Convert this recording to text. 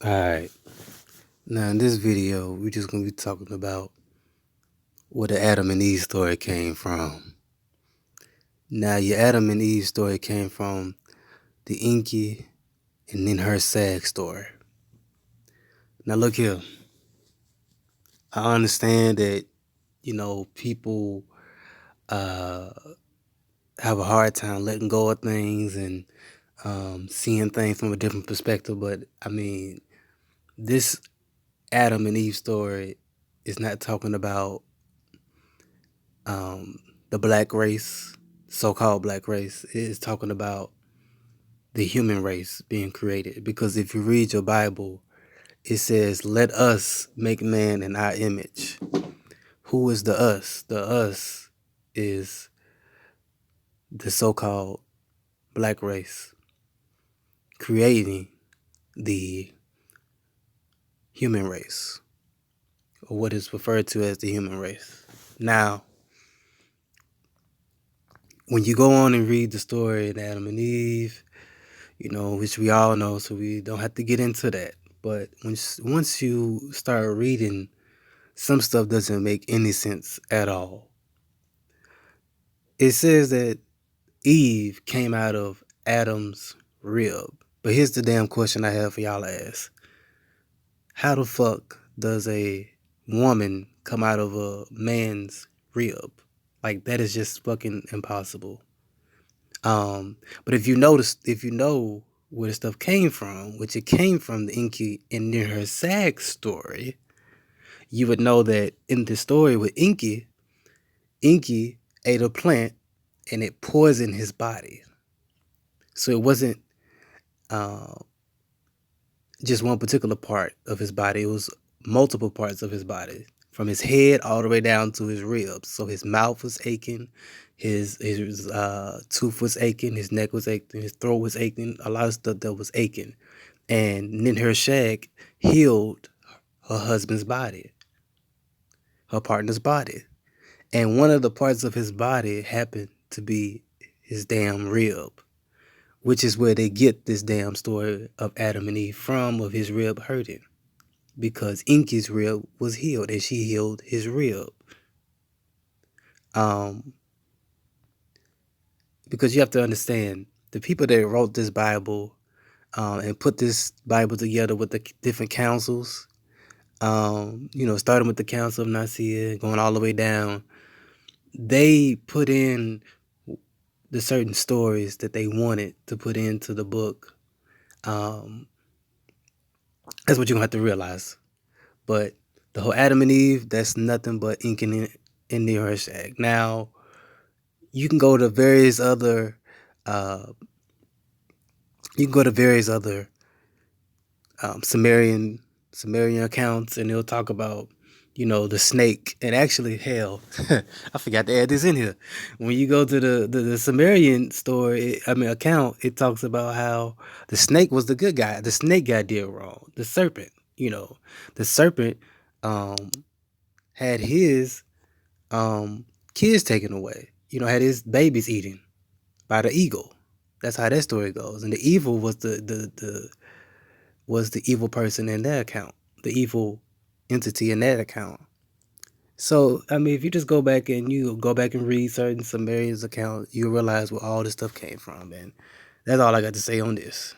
Alright, now in this video, we're just going to be talking about where the Adam and Eve story came from. Now, your Adam and Eve story came from the Enki and Ninhursag story. Now, look here. I understand that, people have a hard time letting go of things and seeing things from a different perspective, but, this Adam and Eve story is not talking about the black race, so-called black race. It is talking about the human race being created. Because if you read your Bible, it says, "Let us make man in our image." Who is the us? The us is the so-called black race creating the human race, or what is referred to as the human race. Now, when you go on and read the story of Adam and Eve, which we all know, so we don't have to get into that. But once you start reading, some stuff doesn't make any sense at all. It says that Eve came out of Adam's rib. But here's the damn question I have for y'all to ask. How the fuck does a woman come out of a man's rib? Like, that is just fucking impossible. But if you know where the stuff came from, which it came from the Enki and Ninhursag story, you would know that in the story with Enki ate a plant and it poisoned his body. So it wasn't just one particular part of his body. It was multiple parts of his body, from his head all the way down to his ribs. So his mouth was aching, his tooth was aching, his neck was aching, his throat was aching, a lot of stuff that was aching. And Ninhursag healed her husband's body, her partner's body. And one of the parts of his body happened to be his damn rib, which is where they get this damn story of Adam and Eve from, of his rib hurting. Because Enki's rib was healed and she healed his rib. Because you have to understand, the people that wrote this Bible and put this Bible together with the different councils, starting with the Council of Nicaea, going all the way down, they put in the certain stories that they wanted to put into the book. That's what you're going to have to realize. But the whole Adam and Eve, that's nothing but Enki and Ninhursag. Now, you can go to various other Sumerian accounts, and they'll talk about, the snake. And actually, hell, I forgot to add this in here. When you go to the Sumerian account, it talks about how the snake was the good guy. The snake guy did wrong. The serpent, the serpent had his kids taken away. Had his babies eaten by the eagle. That's how that story goes. And the evil was the evil person in that account, the evil entity in that account. So, if you just go back and read certain Sumerian accounts, you'll realize where all this stuff came from. And that's all I got to say on this.